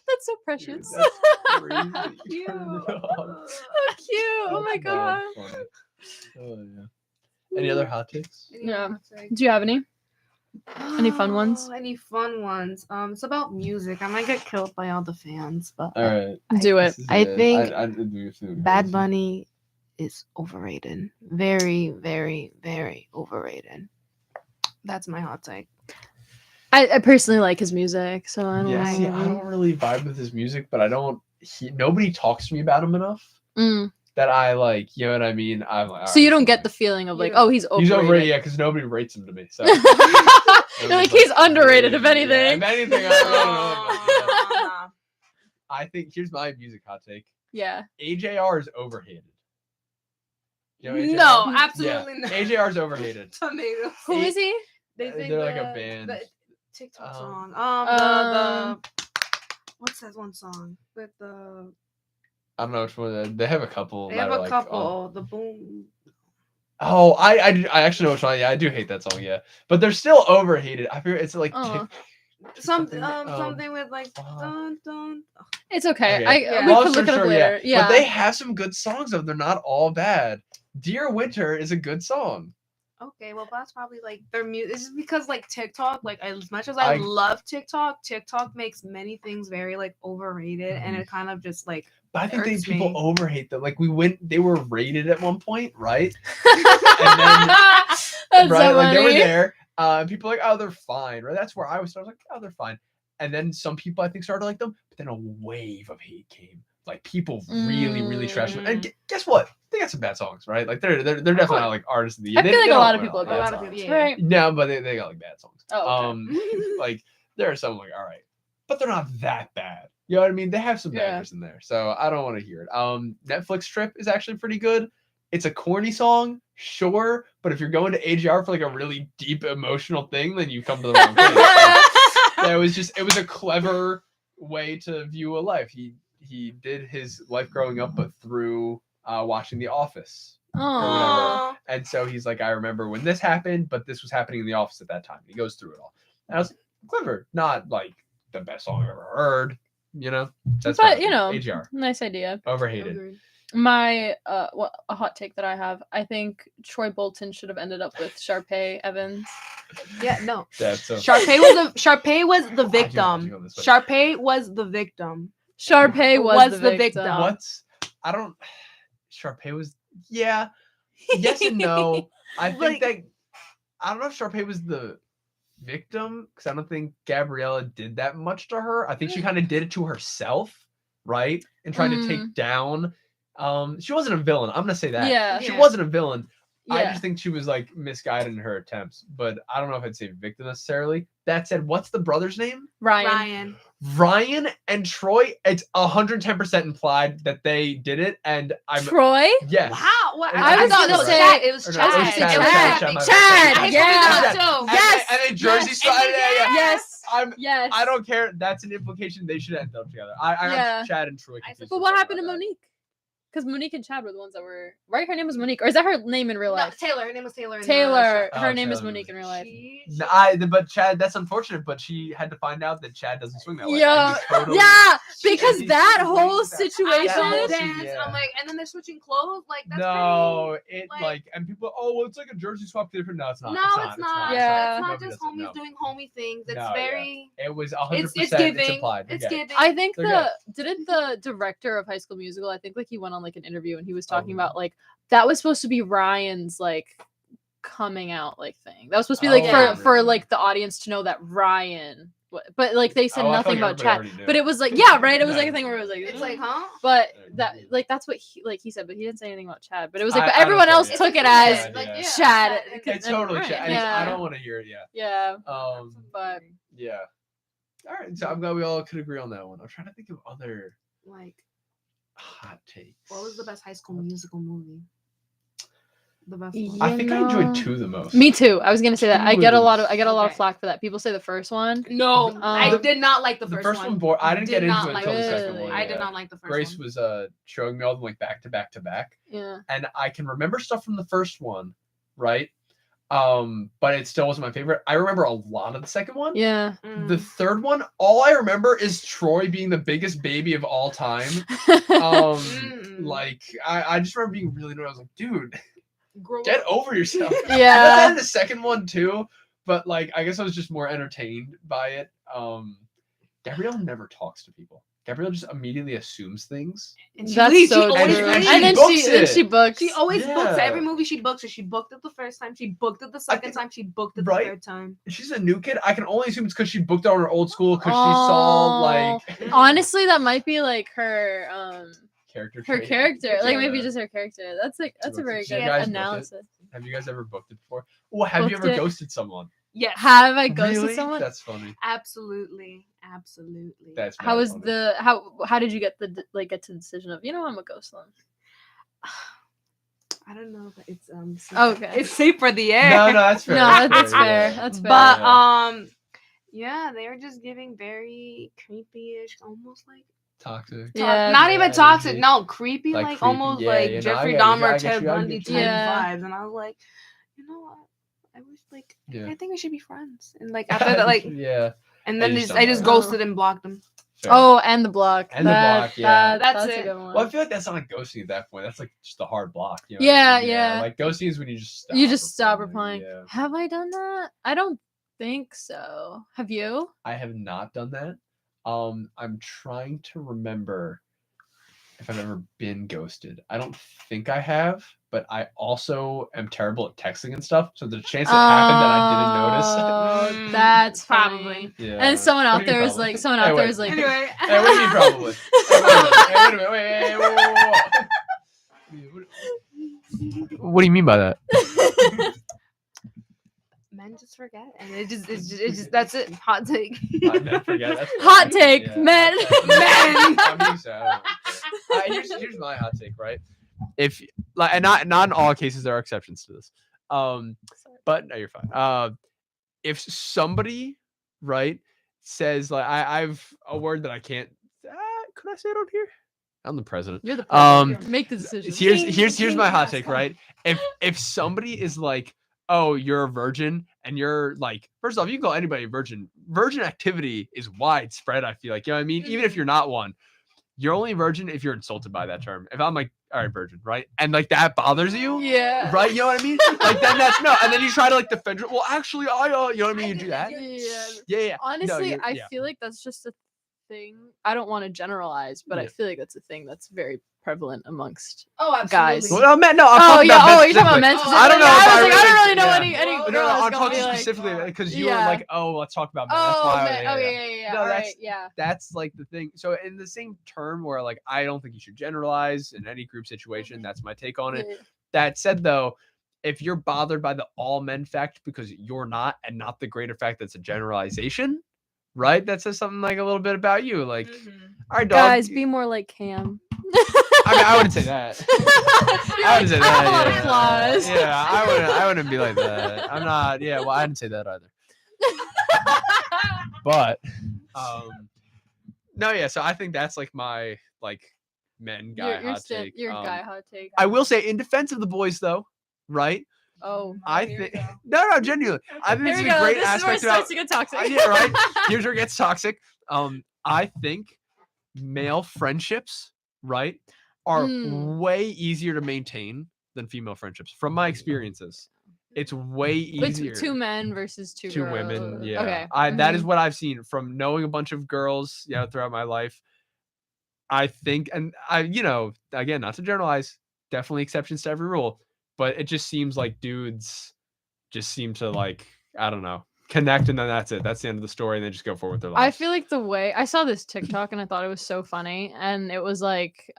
That's so Dude, precious. that's crazy. Cute. Turn it off. So cute. Oh my That's god. mad funny. Oh yeah. Any other hot takes? Yeah. Do you have any? Any fun ones? Any fun ones? It's about music. I might get killed by all the fans, but All right. Do it. I think Bad Bad Bunny is overrated. Very, very, very overrated. That's my hot take. I personally like his music, so I don't Yeah, see, know. I don't really vibe with his music, but nobody talks to me about him enough Mm. that I like, you know what I mean? I'm like, So you alright, don't fine. get the feeling of like, You don't- oh, he's overrated. He's overrated, yeah, because nobody rates him to me. So You're like, he's underrated, if anything. Yeah, if anything, I don't know. Aw. I think here's my music hot take. Yeah. AJR is overhated. You know AJR? No, Yeah, absolutely not. AJR is overhated. Tomatoes. Who is he? They think They're like a band. The TikTok Um, song. The what's that one song with the? I don't know which one. They have a couple. They that have are a like, couple. The boom. Oh, I actually know which one. Yeah, I do hate that song. Yeah, but they're still overhated. I feel it's like Oh. Something something, something with like uh, dun dun. It's okay. Okay. Yeah. We Long could look it story up short, later. Yeah. But they have some good songs though. They're not all bad. Dear Winter is a good song. Okay, well that's probably like their music. It's just because like TikTok, like as much as I I- love TikTok, TikTok makes many things very like overrated, and it kind of just like But I think Hurts people me. overhate them. Like they were rated at one point, right? That's right? so Like they were funny. there. People were like, oh, they're fine, right? That's where I was. I was like, oh, they're fine. And then some people I think started to like them, but then a wave of hate came. Like people really, really trashed them. And guess what? They got some bad songs, right? Like they're definitely not like artists of the year. I feel like they a lot don't of people win have a bad lot of songs, people, yeah. right? No, but they got like bad songs. Oh, okay. Like there are some like all right, but they're not that bad. You know what I mean? They have some Yeah. bangers in there, so I don't want to hear it. Netflix Trip is actually pretty good. It's a corny song, sure, but if you're going to AJR for like a really deep emotional thing, then you come to the wrong place. It was a clever way to view a life. He did his life growing up, but through watching The Office. Aw. And so he's like, I remember when this happened, but this was happening in the office at that time. He goes through it all. And I was like, clever, not like the best song I've ever heard. You know, that's But fine. you know, AGR nice idea. overhated. Agreed. My a hot take that I have. I think Troy Bolton should have ended up with Sharpay Evans. Yeah, no. That's so. Sharpay was the victim. go this way? Sharpay was the victim. Sharpay was the the victim. victim. What's I don't. Sharpay was yes and no. I think Like- that I don't know if Sharpay was the victim because I don't think Gabriella did that much to her. I think she kind of did it to herself, right? And tried to take down. She wasn't a villain. I'm gonna say that. Yeah. She Yeah. wasn't a villain. I Yeah. just think she was like misguided in her attempts, but I don't know if I'd say victim necessarily. That said, what's the brother's name? Ryan. Ryan and Troy. It's 110% implied that they did it, and I'm Troy? yes. Wow. What? I was thought gonna it was say- Chad. It was Or no, Chad. it was Chad, It was Chad, Chad. my Chad, bad. yeah. too. Yes. And then Jersey Yes. Side. Yeah. Yes. I Yes. don't care. That's an implication. They should end up together. I Yeah. have Chad and Troy. I confused But for what some happened to about that. Monique? Because Monique and Chad were the ones that were right. Her name was Monique, or is that her name in real No, life? Taylor. Her name was Taylor. in the Taylor. Oh, Her name is Taylor. Monique in real life. No, but Chad, that's unfortunate. But she had to find out that Chad doesn't swing that way. Yeah. And he totally- Yeah, She- because he that swings whole that. situation. That whole dance. yeah. I'm like, and then they're switching clothes. Like that's No, it like- and people. Oh, well, it's like a jersey swap different. No, it's not. No, it's it's not. Yeah. It's not Nobody just does it, homies no. doing homie things. It's No, yeah. very. It was 100%. It's giving. implied. It's Okay. giving. I think They're didn't the director of High School Musical, I think like he went on like an interview and he was talking Oh. about like that was supposed to be Ryan's like coming out like thing. That was supposed to be like Oh, for really? like the audience to know that Ryan but like they said Oh, I nothing thought about Chad. everybody already knew. But it was like yeah, right? It was Yeah. like a thing where it was like It's like, huh? but Yeah, that yeah. like that's what he said, but he didn't say anything about Chad. But it was like I but don't everyone care, else yeah. took it Yeah, as yeah. yeah. Chad. It's totally Right. Chad. and Yeah. I don't want to hear it. Yeah. Yeah. But yeah. All right. So I'm glad we all could agree on that one. I'm trying to think of other Like, hot takes. what was the best High School Musical movie? The best. Yeah. One. I think I enjoyed know. 2 the most. Me too. I was gonna say that. I Two get a was- lot of Okay. flack for that. People say the first one. No, I Um, did not like the The first, first one, I didn't Did get not into it like until the it. second Really? one. I did yeah. not like the first Grace one. was showing me all of them like back to back to back, Yeah. and I can remember stuff from the first one, right? But it still wasn't my favorite. I remember a lot of the second one. Yeah. The third one, all I remember is Troy being the biggest baby of all time. Like I just remember being really annoyed. I was like, dude, Grow get up. over yourself. I got that yeah. in the second one too, but like I guess I was just more entertained by it. Gabrielle never talks to people. Gabrielle just immediately assumes things. And she That's leaves. so She always true. and leaves. she And then books then it. she books. She always books Yeah. every movie she books it. She booked it the first time. She booked it the second think- time. She booked it the right? third time. She's a new kid. I can only assume it's because she booked it on her old school because she saw like Honestly, that might be like her character. her trait. character. Like Yeah. maybe just her character. That's like that's a very Did you good guys book it? analysis. Have you guys ever booked it before? Well, have you Booked ever it. ghosted someone? Yes. Have I ghosted Really? someone? That's funny. Absolutely. Absolutely. That's How mad was funny. the how did you get the get to the decision of I'm gonna ghost them? I don't know if it's safe. Okay. It's safe for the air. No, that's fair. No, that's fair. yeah. That's fair. But Yeah. yeah, they were just giving very creepy-ish, almost like Toxic. Yeah. not even Yeah, toxic, energy. no, creepy, Like like creepy, almost yeah, like yeah, no, I Jeffrey get you, Dahmer, I get Ted you, I Bundy get type you. Yeah. vibes, and I was like, you know what? I wish like Yeah. I think we should be friends. And like after that, like, yeah. and I then just I don't just know. ghosted and blocked them. Fair. Oh, and the block. And the block, yeah. That's a it. good one. Well, I feel like that's not like ghosting at that point. That's like just a hard block. You know Yeah, what I mean? yeah. Like ghosting is when you just stop. You just stop replying. Yeah. Have I done that? I don't think so. Have you? I have not done that. I'm trying to remember if I've ever been ghosted. I don't think I have, but I also am terrible at texting and stuff. So the chance it happened that I didn't notice. Oh, that's Probably. probably. Yeah. And someone What out do you there mean is probably? like, someone Hey, out there wait. is like, Anyway. Hey, what do you mean probably? Hey, wait a minute. Wait, whoa. What do you mean by that? Men just forget, and it's just that's it. Hot take. I never forget. That's Hot take, yeah. men. Men. I'm used to it. I don't really care. Here's my hot take, right? If like, and not in all cases, there are exceptions to this. But no, you're fine. If somebody, right, says like I've a word that I can't, could I say it on here? I'm the president. You're the president. Make the decision. Here's my hot take, right? If somebody is like, oh, you're a virgin, and you're like, first off, you can call anybody a virgin. Virgin activity is widespread. I feel like, you know what I mean? Even if you're not one, you're only a virgin if you're insulted by that term. If I'm like, all right, virgin, right? And like that bothers you, Yeah. right? You know what I mean? Like then that's no. And then you try to like defend it. Well, actually, you know what I mean? You do that. Yeah. Honestly, No, I feel like that's just a thing. I don't want to generalize, but I Yeah. feel like that's a thing that's very prevalent amongst Oh, absolutely. guys. Well, man, no. I'm Oh talking yeah. about Oh, men you're talking about men specifically. Oh, specifically. I don't know. I if was like, I don't really know yeah. any No, girl No, that's I'm gonna be talking like, specifically because you were Yeah. like, oh, let's talk about men. That's oh, why. man. Oh yeah. No, All that's- right. Yeah. That's like the thing. So in the same term where like I don't think you should generalize in any group situation. That's my take on it. Yeah. That said, though, if you're bothered by the all men fact because you're not, and not the greater fact that's a generalization, right? That says something like a little bit about you. Like, all right, dog. Guys, be more like Cam. I mean, I wouldn't say that. I wouldn't say I have a lot that. of flaws. Yeah, I wouldn't be like that. I'm not. Yeah, well, I didn't say that either. But, no, yeah. So I think that's like my like men guy hot take. Your guy hot take. I will say, in defense of the boys, though, right? Oh. I here we think go. no, genuinely. I think Here it's we a go. great This is where it aspect about. starts to get toxic. Yeah, right. Here's where it gets toxic. I think male friendships, right, are Mm. way easier to maintain than female friendships. From my experiences, it's way But easier. two men versus two Two girls. women, yeah. Okay. That is Mhm. what I've seen from knowing a bunch of girls, throughout my life. I think, and again, not to generalize, definitely exceptions to every rule, but it just seems like dudes just seem to like, I don't know, connect, and then that's it. That's the end of the story, and they just go forward with their I lives. feel like the way I saw this TikTok and I thought it was so funny, and it was like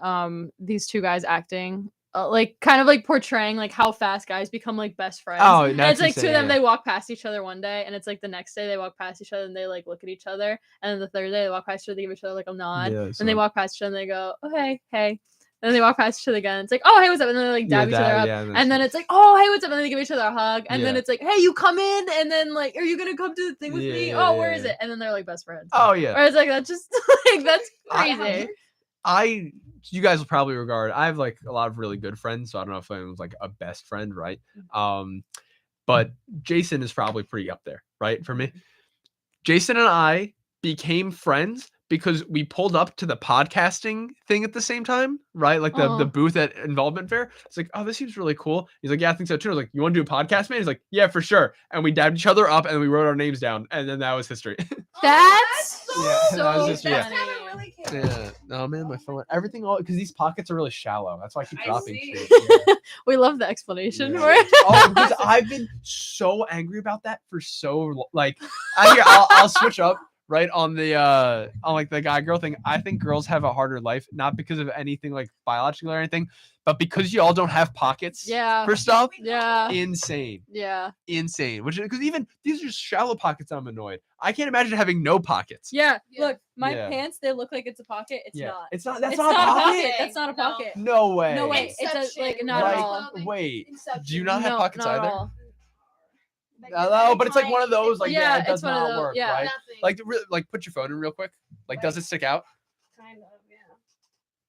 these two guys acting like kind of like portraying like how fast guys become like best friends. Oh, and that's it's like two of them, insane, yeah. they walk past each other one day, and it's like the next day they walk past each other and they like look at each other, and then the third day they walk past each other, they give each other like a nod, Yeah, and they walk past each other and they go, oh hey. And then they walk past each other again. It's like, oh, hey, what's up? And then they like dab each other up. And then it's like, oh, hey, what's up? And then they give each other a hug. And then Yeah. it's like, hey, you come in. And then like, are you going to come to the thing with me? Yeah, Oh, where is yeah. it? And then they're like best friends. Oh yeah. Or it's like, that's just like, that's I- crazy. You guys will probably regard. I have like a lot of really good friends, so I don't know if anyone's like a best friend, right? But Jason is probably pretty up there, right? For me, Jason and I became friends because we pulled up to the podcasting thing at the same time, right? Like the booth at Involvement Fair. It's like, oh, this seems really cool. He's like, yeah, I think so too. I was like, you want to do a podcast, man? He's like, yeah, for sure. And we dabbed each other up, and we wrote our names down, and then that was history. That's Yeah, so that was just- yeah. funny. That's kinda really cute. Yeah. No, man, my phone. Everything all because these pockets are really shallow. That's why I keep I dropping see. shit. Yeah. We love the explanation Yeah. for it. Oh, because I've been so angry about that for like I'll switch up right on the on like the guy girl thing. I think girls have a harder life, not because of anything like biological or anything, but because you all don't have pockets Yeah. for stuff. Yeah. Insane. Which because even these are just shallow pockets. I'm annoyed. I can't imagine having no pockets. Yeah. Yeah. Look, my Yeah. pants, they look like it's a pocket. It's Yeah. not. It's not. That's It's not, a pocket. That's not a No. pocket. No way. No way. It's a, like Inception. not Like, at all. wait. Inception. Do you not have No, pockets not at either? all. No, but it's like one of those like Yeah, it does it's one of not those- work, yeah. right? Nothing. Like put your phone in real quick. Like, does it stick out? Kind of,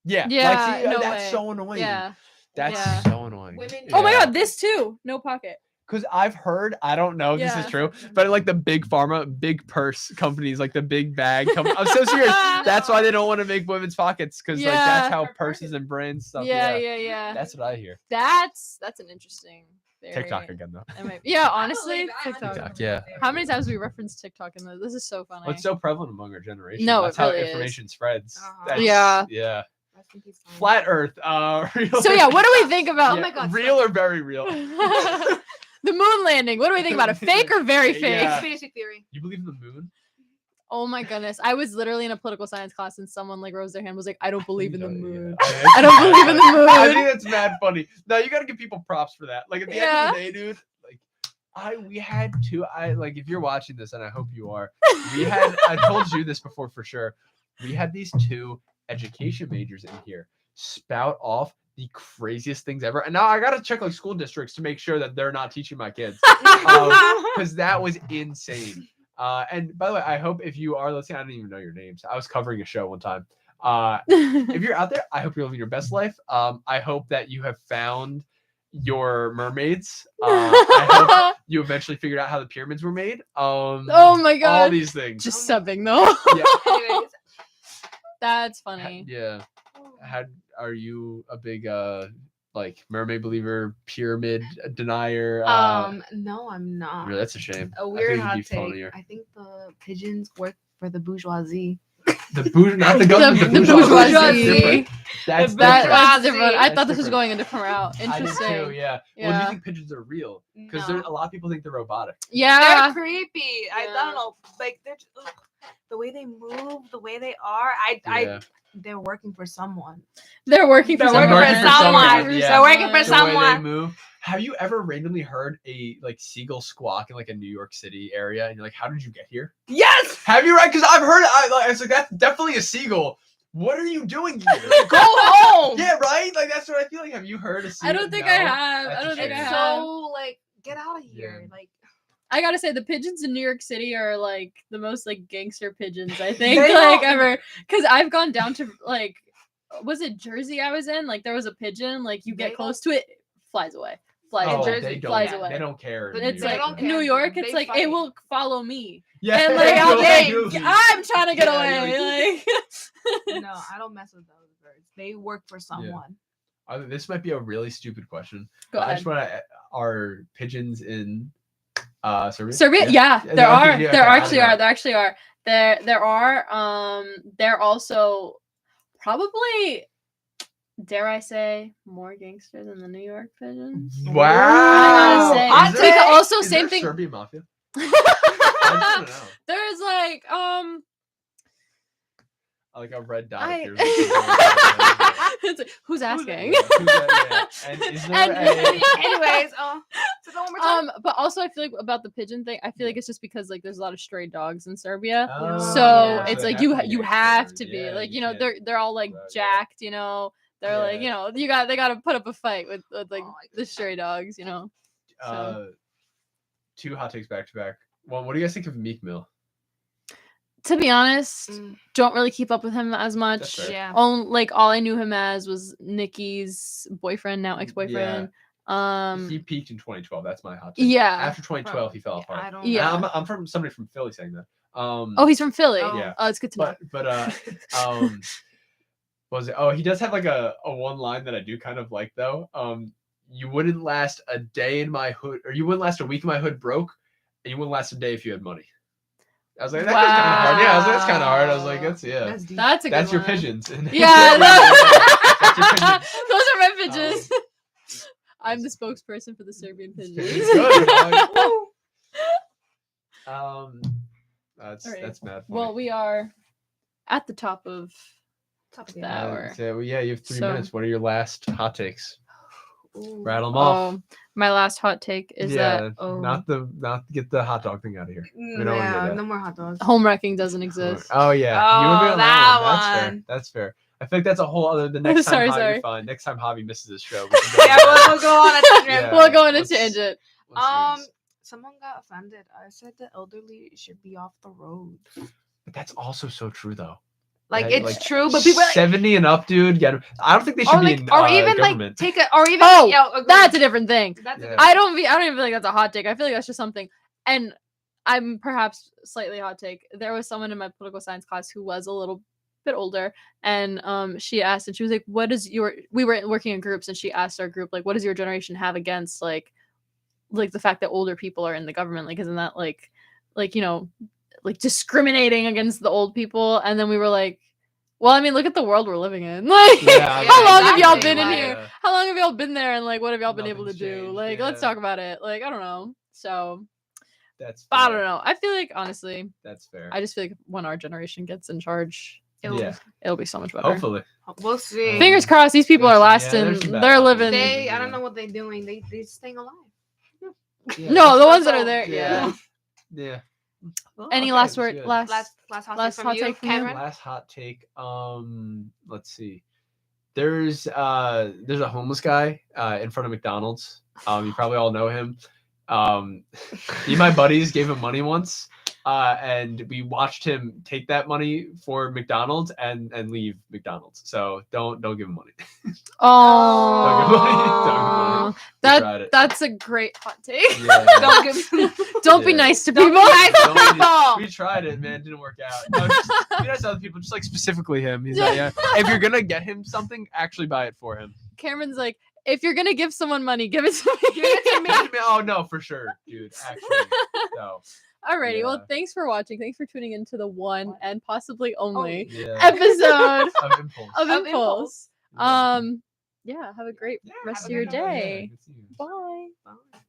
Yeah. yeah. Like, see, no that's way. so annoying. Yeah. That's Yeah. so annoying. Women- Oh my god, this too. No pocket. Because I've heard, I don't know if this Yeah. is true, but like the big pharma, big purse companies, like the big bag companies. I'm so serious. That's why they don't want to make women's pockets because like that's Yeah. how Or purses and brands stuff. Yeah. That's what I hear. That's an interesting theory. TikTok again though. That might- yeah, honestly, believe that. TikTok. TikTok, yeah. How many times we reference TikTok in this? This is so funny. Well, it's so prevalent among our generation. No, that's it how really is. information spreads. Uh-huh. That's- Yeah. Yeah. Rest in peace, Tom. Flat Earth. Real. So yeah, what do we think about Oh my God, Real or very real? the moon landing? What do we think about it? Fake or very fake? Yeah. Conspiracy theory. You believe in the moon? Oh my goodness. I was literally in a political science class and someone like rose their hand, was like, I don't believe in the moon. I I don't believe in the moon. I think that's mad funny. No, you gotta give people props for that. Like at the end Yeah. of the day, dude. Like we had two. Like if you're watching this, and I hope you are. We had. I told you this before for sure. We had these two education majors in here spout off the craziest things ever, and now I gotta check like school districts to make sure that they're not teaching my kids because that was insane. And by the way, I hope if you are listening, I don't even know your names. I was covering a show one time. If you're out there, I hope you're living your best life. I hope that you have found your mermaids. I hope you eventually figured out how the pyramids were made. Oh my All god. these things. Just subbing though. Yeah. Anyways, That's funny. Yeah. Are you a big like mermaid believer, pyramid denier? no, I'm not. Really, that's a shame. A I weird think it'd hot be take. funnier. I think the pigeons work for the bourgeoisie. Not the government, the, The bourgeoisie. bourgeoisie. That's The different. That's different. I That's thought this was different. going a different route. I did Interesting. too, yeah. Well, do you think pigeons are real? Because No. a lot of people think they're robotic. Yeah. They're creepy. I Yeah. don't know. Like they're just, ugh, the way they move, the way they are. Yeah. They're working for someone. They're working for They're someone. working for someone. Yeah. They're working for The way they someone. move. Have you ever randomly heard a like seagull squawk in like a New York City area, and you're like, "How did you get here?" Yes. Have you? Right? Because I've heard it. I was like, "That's definitely a seagull." What are you doing here? Go home. Yeah, right. Like that's what I feel like. Have you heard a seagull? I don't think No? I have. That's I don't a think I shame. have. So like, get out of here. Yeah. Like, I gotta say the pigeons in New York City are like the most like gangster pigeons I think They like don't- ever. Because I've gone down to like, was it Jersey I was in? Like there was a pigeon. Like you They get close to it, flies away. Flies Oh, away. Jersey, they don't. flies yeah. away. They don't care. in It's New They York. don't like New care. York. They It's like fight. it will follow me. Yeah, And like no, I'll they be, do. I'm trying to get Yeah, away. Like no, I don't mess with those birds. They work for someone. This might be a really stupid question. Go I ahead. just want to. Are pigeons in Serbia? Serbia, yeah, Yeah, there okay, are. yeah, There okay, I actually don't know. are. There actually are. There are. They're also probably, dare I say, more gangster than the New York pigeons. Wow. I gotta say. Hot Is there- take. Because also is same there thing. Serbian mafia? I just want to know. There's like Like a red dot I- appears. it's like, who's asking? And is there And- Anyways, so go one more time. But also I feel like about the pigeon thing, I feel like it's just because like there's a lot of stray dogs in Serbia. Oh, So yeah. it's they like have to be you have gangster. to be Yeah, like you know can't they're all like do that, yeah. jacked, you know. They're like, you know, they got to put up a fight with like Oh, I the get stray dogs, you know. Two hot takes back to back. Well, what do you guys think of Meek Mill? To be honest, Mm. don't really keep up with him as That's much. fair. Yeah. All I knew him as was Nikki's boyfriend, now ex-boyfriend. He peaked in 2012. That's my hot take. Yeah. After 2012, he fell Yeah, apart. I don't. Yeah. I'm from somebody from Philly saying that. Oh, he's from Philly. Oh. Yeah. Oh, it's good to know. But what was it? Oh, he does have like a one line that I do kind of like though. You wouldn't last a day in my hood, or you wouldn't last a week in my hood broke, and you wouldn't last a day if you had money. I was like, that's kind of hard. Yeah, I was like, that's kind of hard. I was like, that's That's deep. That's a good that's your one. pigeons. Yeah, That's your pigeons. those are my pigeons. I'm the spokesperson for the Serbian pigeons. It's good. I like- that's Alright. that's mad. Well, we are at the top of Top of the the hour. So, well, yeah, you have 3 So- minutes. What are your last hot takes? Ooh. Rattle them off. My last hot take is that oh. not get the hot dog thing out of here. We don't wanna hear Yeah, that. no more hot dogs. home wrecking doesn't exist. Oh yeah, Oh, you would be on that one. That's fair. one. That's fair. I feel like that's a whole other. The next time Sorry, Javi, sorry. you're fine. Next time Javi misses this show, we can go Yeah, into that. we'll go on a tangent. Yeah. We'll go on a let's- tangent. let's do this. Someone got offended. I said the elderly should be off the road. But that's also so true though. Like Right, it's like, true, but people are like, 70 and up, dude. I don't think they should or be like, in or even government. like take a, or even Oh, like, yeah, agree. That's a different thing. That's Yeah. a I don't even feel like that's a hot take. I feel like that's just something. And I'm perhaps slightly hot take. There was someone in my political science class who was a little bit older, and she asked, and she was like, "What is your?" We were working in groups, and she asked our group, like, "What does your generation have against like the fact that older people are in the government? Like, isn't that like you know, like discriminating against the old people?" And then we were like, "Well, I mean, look at the world we're living in. Like, Yeah, how long have y'all exactly, been in like- here? How long have y'all been there? And like, what have y'all been able to Nothing's do? changed, Like, let's yeah. talk about it. Like, I don't know. So, That's but I fair. don't know. I feel like honestly, That's fair. I just feel like when our generation gets in charge, Yeah. it'll be so much better. Hopefully. We'll see. Fingers crossed. These people are There's- yeah, lasting. there's some bad They're apples. living. They, I don't know what they're doing. They staying alive. Yeah, No, the that's- ones that all. are there. Yeah. Yeah. Well, Any okay, last that's word? good. Last. Last hot Last take hot from you, take from you? Cameron. Last hot take. Let's see. There's a homeless guy in front of McDonald's. You probably all know him. Me and my buddies gave him money once, and we watched him take that money for McDonald's and leave McDonald's. So don't give him money. Oh, We tried it. that's a great hot take. Yeah. Don't be Yeah. nice to Don't people. be nice to people. We tried it, man. It didn't work out. No, just be nice to other people, just like specifically him. He's like, yeah. If you're gonna get him something, actually buy it for him. Cameron's like, if you're gonna give someone money, give it to me. Give it to me. Oh no, for sure, dude. Actually, no. Alrighty, well, Yeah. thanks for watching. Thanks for tuning into the one and possibly only Yeah. episode Of Impulse. of Of Impulse. Yeah. Yeah, have a great Yeah, rest have of a your good one. Yeah, day. good seeing you. Bye. Bye.